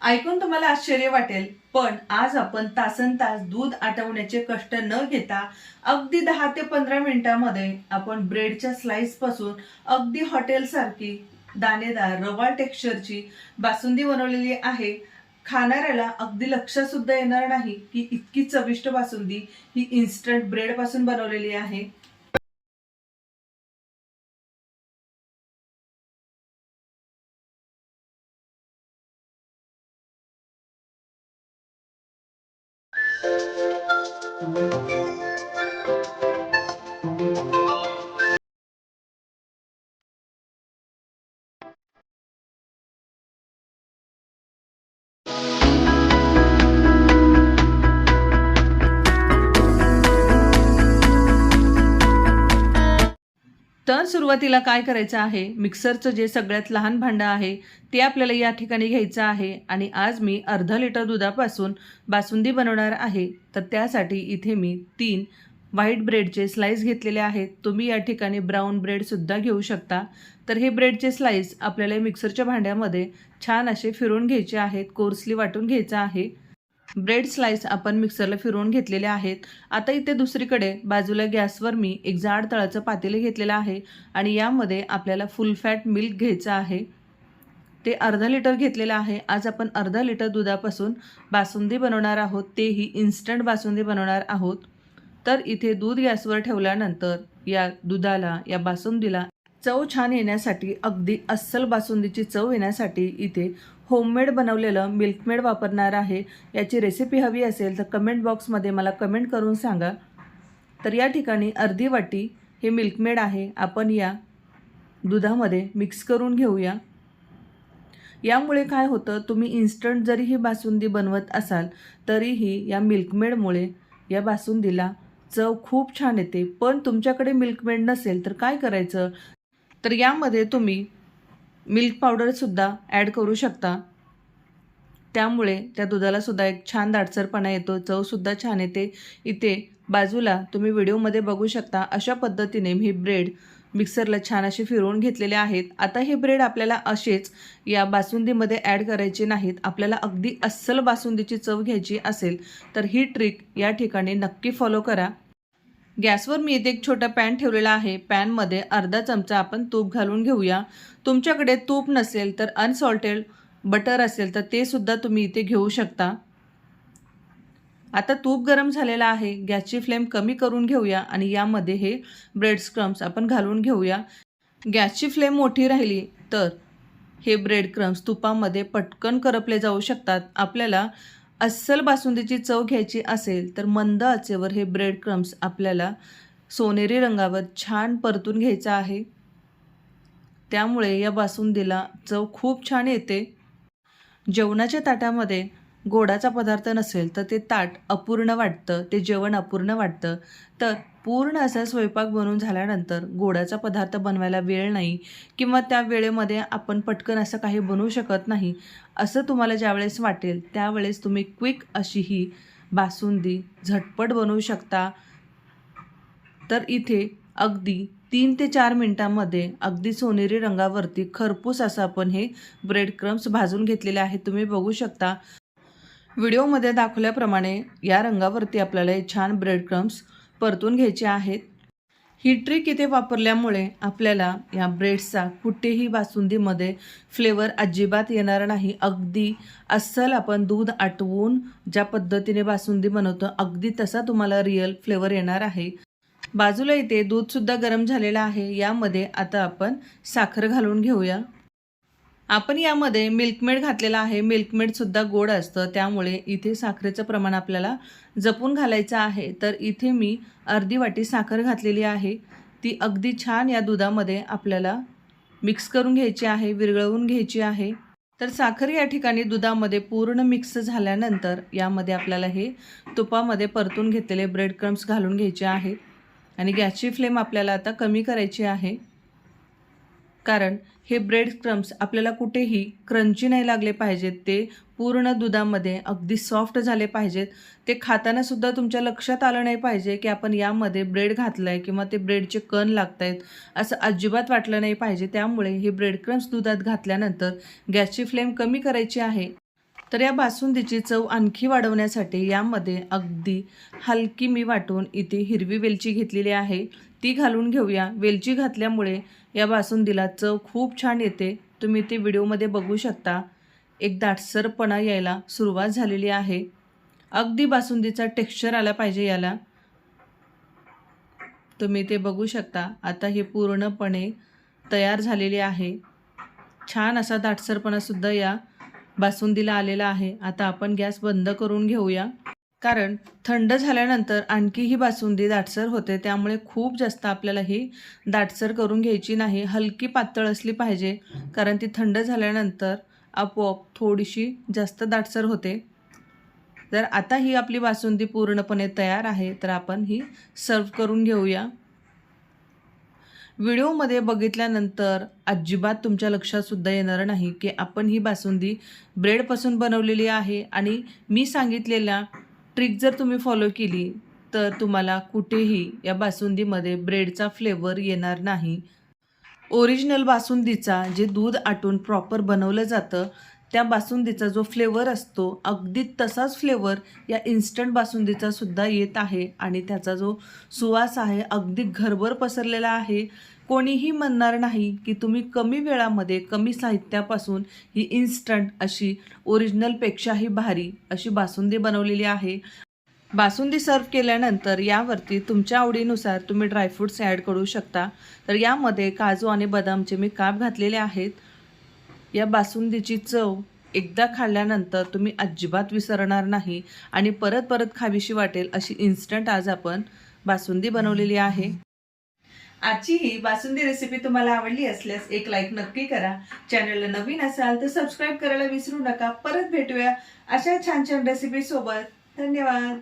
ऐकून तुम्हाला आश्चर्य वाटेल, पण आज आपण तासनतास दूध आटवण्याचे कष्ट न घेता अगदी 10 ते 15 मिनिटांमध्ये आपण ब्रेडच्या स्लाइस पासून अगदी हॉटेल सारखी दाणेदार रवाळ टेक्स्चरची बासुंदी बनवलेली आहे। खाणाऱ्याला अगदी लक्षात सुद्धा येणार नाही की इतकी चविष्ट बासुंदी ही इन्स्टंट ब्रेड पासून बनवलेली आहे। तर सुरुवातीला काय करायचं आहे, मिक्सरचं जे सगळ्यात लहान भांडं आहे ते आपल्याला या ठिकाणी घ्यायचं आहे आणि आज मी अर्धा लिटर दुधापासून बासुंदी बनवणार आहे। तर त्यासाठी इथे मी 3 व्हाईट ब्रेडचे स्लाइस घेतलेले आहेत। तुम्ही या ठिकाणी ब्राऊन ब्रेडसुद्धा घेऊ शकता। तर हे ब्रेडचे स्लाइस आपल्याला मिक्सरच्या भांड्यामध्ये छान असे फिरवून घ्यायचे आहेत, कोर्सली वाटून घ्यायचं आहे। ब्रेड स्लाइस आपण मिक्सरला फिरवून घेतलेले आहेत। आता इथे दुसरीकडे बाजूला गॅसवर मी एक जाड तळाचं पातेले घेतलेलं आहे आणि यामध्ये आपल्याला फुल फॅट मिल्क घ्यायचं आहे। ते अर्धा लिटर घेतलेलं आहे। आज आपण अर्धा लिटर दुधापासून बासुंदी बनवणार आहोत, तेही इन्स्टंट बासुंदी बनवणार आहोत। तर इथे दूध गॅसवर ठेवल्यानंतर या दुधाला, या बासुंदीला चव छान येण्यासाठी, अगदी अस्सल बासुंदीची चव येण्यासाठी इथे होममेड बनवलेलं मिल्कमेड वापरणार आहे। याची रेसिपी हवी असेल तर कमेंट बॉक्समध्ये मला कमेंट करून सांगा। तर या ठिकाणी अर्धी वाटी हे मिल्कमेड आहे, आपण या दुधामध्ये मिक्स करून घेऊया। यामुळे काय होतं, तुम्ही इन्स्टंट जरी ही बासुंदी बनवत असाल तरीही या मिल्कमेडमुळे या बासुंदीला चव खूप छान येते। पण तुमच्याकडे मिल्कमेड नसेल तर काय करायचं, तर यामध्ये तुम्ही मिल्क पावडरसुद्धा ॲड करू शकता। त्यामुळे त्या दुधाला सुद्धा एक छान दाटसरपणा येतो, चवसुद्धा छान येते। इथे बाजूला तुम्ही व्हिडिओमध्ये बघू शकता, अशा पद्धतीने मी ब्रेड मिक्सरला छान असे फिरवून घेतलेले आहेत। आता हे ब्रेड आपल्याला असेच या बासुंदीमध्ये ॲड करायचे नाहीत। आपल्याला अगदी अस्सल बासुंदीची चव घ्यायची असेल तर ही ट्रिक या ठिकाणी नक्की फॉलो करा। गॅसवर मी इथे एक छोटा पॅन ठेवलेला आहे। पॅनमध्ये अर्धा चमचा आपण तूप घालून घेऊया। तुमच्याकडे तूप नसेल तर अनसॉल्टेड बटर असेल तर ते सुद्धा तुम्ही इथे घेऊ शकता। आता तूप गरम झालेला आहे, गॅसची फ्लेम कमी करून घेऊया आणि यामध्ये हे ब्रेड क्रम्स आपण घालून घेऊया। गॅसची फ्लेम मोठी राहिली तर हे ब्रेड क्रम्स तुपामध्ये पटकन करपले जाऊ शकतात। आपल्याला अस्सल बासुंदीची चव घ्यायची असेल तर मंद आचेवर हे ब्रेड क्रम्स आपल्याला सोनेरी रंगावर छान परतून घ्यायचं आहे। त्यामुळे या बासुंदीला चव खूप छान येते। जेवणाच्या ताटामध्ये गोडाचा पदार्थ नसेल तर ते ताट अपूर्ण वाटतं, ते जेवण अपूर्ण वाटतं। तर पूर्ण असा स्वयंपाक बनवून झाल्यानंतर गोडाचा पदार्थ बनवायला वेळ नाही किंवा त्या वेळेमध्ये आपण पटकन असं काही बनवू शकत नाही, असं तुम्हाला ज्यावेळेस वाटेल त्यावेळेस तुम्ही क्विक अशी ही बासुंदी झटपट बनवू शकता। तर इथे अगदी 3 ते 4 मिनिटांमध्ये अगदी सोनेरी रंगावरती खरपूस असं आपण हे ब्रेड क्रम्स भाजून घेतलेले आहेत। तुम्ही बघू शकता व्हिडिओमध्ये दाखवल्याप्रमाणे या रंगावरती आपल्याला हे छान ब्रेड क्रम्स परतून घ्यायचे आहेत। ही ट्रिक इथे वापरल्यामुळे आपल्याला या ब्रेड्सचा कुठेही बासुंदीमध्ये फ्लेवर अजिबात येणार नाही। अगदी अस्सल आपण दूध आटवून ज्या पद्धतीने बासुंदी बनवतो अगदी तसा तुम्हाला रिअल फ्लेवर येणार आहे। बाजूला इथे दूधसुद्धा गरम झालेलं आहे। यामध्ये आता आपण साखर घालून घेऊया। आपण यामध्ये मिल्कमेड घातलेला आहे। मिल्कमेडसुद्धा गोड असतं, त्यामुळे इथे साखरेचं प्रमाण आपल्याला जपून घालायचं आहे। तर इथे मी अर्धी वाटी साखर घातलेली आहे। ती अगदी छान या दुधामध्ये आपल्याला मिक्स करून घ्यायची आहे, विरघळवून घ्यायची आहे। तर साखर या ठिकाणी दुधामध्ये पूर्ण मिक्स झाल्यानंतर यामध्ये आपल्याला हे तुपामध्ये परतून घेतलेले ब्रेड क्रम्स घालून घ्यायचे आहेत आणि गॅसची फ्लेम आपल्याला आता कमी करायची आहे, कारण हे ब्रेड क्रम्स आपल्याला कुठेही क्रंची नाही लागले पाहिजेत, ते पूर्ण दुधामध्ये अगदी सॉफ्ट झाले पाहिजेत। ते खाताना सुद्धा तुमच्या लक्षात आलं नाही पाहिजे की आपण यामध्ये ब्रेड घातलं आहे किंवा ते ब्रेडचे कण लागत आहेत, असं अजिबात वाटलं नाही पाहिजे। त्यामुळे हे ब्रेड क्रम्स दुधात घातल्यानंतर गॅसची फ्लेम कमी करायची आहे तर या बासुंदीची चव आणखी वाढवण्यासाठी यामध्ये अगदी हलकी मी वाटून इथे हिरवी वेलची घेतलेली आहे, ती घालून घेऊया. वेलची घातल्यामुळे या बासुंदीला चव खूप छान येते. तुम्ही ते व्हिडिओमध्ये बघू शकता. एक दाटसरपणा यायला सुरुवात झालेली आहे. अगदी बासुंदीचा टेक्स्चर आला पाहिजे याला. तुम्ही ते बघू शकता. आता हे पूर्णपणे तयार झालेले आहे. छान असा दाटसरपणासुद्धा या बासुंदीला आलेला आहे. आता आपण गॅस बंद करून घेऊया, कारण थंड झाल्यानंतर आणखी ही बासुंदी दाटसर होते. त्यामुळे खूप जास्त आपल्याला ही दाटसर करून घ्यायची नाही, हलकी पातळ असली पाहिजे, कारण ती थंड झाल्यानंतर आपोआप थोडीशी जास्त दाटसर होते. तर आता ही आपली बासुंदी पूर्णपणे तयार आहे. तर आपण ही सर्व करून घेऊया. व्हिडिओमध्ये बघितल्यानंतर अजिबात तुमच्या लक्षातसुद्धा येणार नाही की आपण ही बासुंदी ब्रेडपासून बनवलेली आहे. आणि मी सांगितलेल्या ट्रिक जर तुम्ही फॉलो केली तर तुम्हाला कुठेही या बासुंदीमध्ये ब्रेडचा फ्लेवर येणार नाही. ओरिजिनल बासुंदीचा जे दूध आटून प्रॉपर बनवलं जातं त्या बासुंदीचा जो फ्लेवर असतो अगदी तसाच फ्लेवर या इन्स्टंट बासुंदीचा सुद्धा येत आहे. आणि त्याचा जो सुवास आहे अगदी घरभर पसरलेला आहे. कोणीही म्हणणार नाही की तुम्ही कमी वेळामध्ये कमी साहित्यापासून ही इन्स्टंट अशी ओरिजिनलपेक्षाही भारी अशी बासुंदी बनवलेली आहे. बासुंदी सर्व केल्यानंतर यावरती तुमच्या आवडीनुसार तुम्ही ड्रायफ्रूट्स ॲड करू शकता. तर यामध्ये काजू आणि बदामचे मी काप घातलेले आहेत. या बासुंदीची चव एकदा खाल्ल्यानंतर तुम्ही अजिबात विसरणार नाही आणि परत परत खावीशी वाटेल अशी इन्स्टंट आज आपण बासुंदी बनवलेली आहे. आजची ही बासुंदी रेसिपी तुम्हाला आवडली असल्यास एक लाईक नक्की करा. चॅनलला नवीन असाल तर सबस्क्राईब करायला विसरू नका. परत भेटूया अशा छान छान रेसिपी सोबत. धन्यवाद.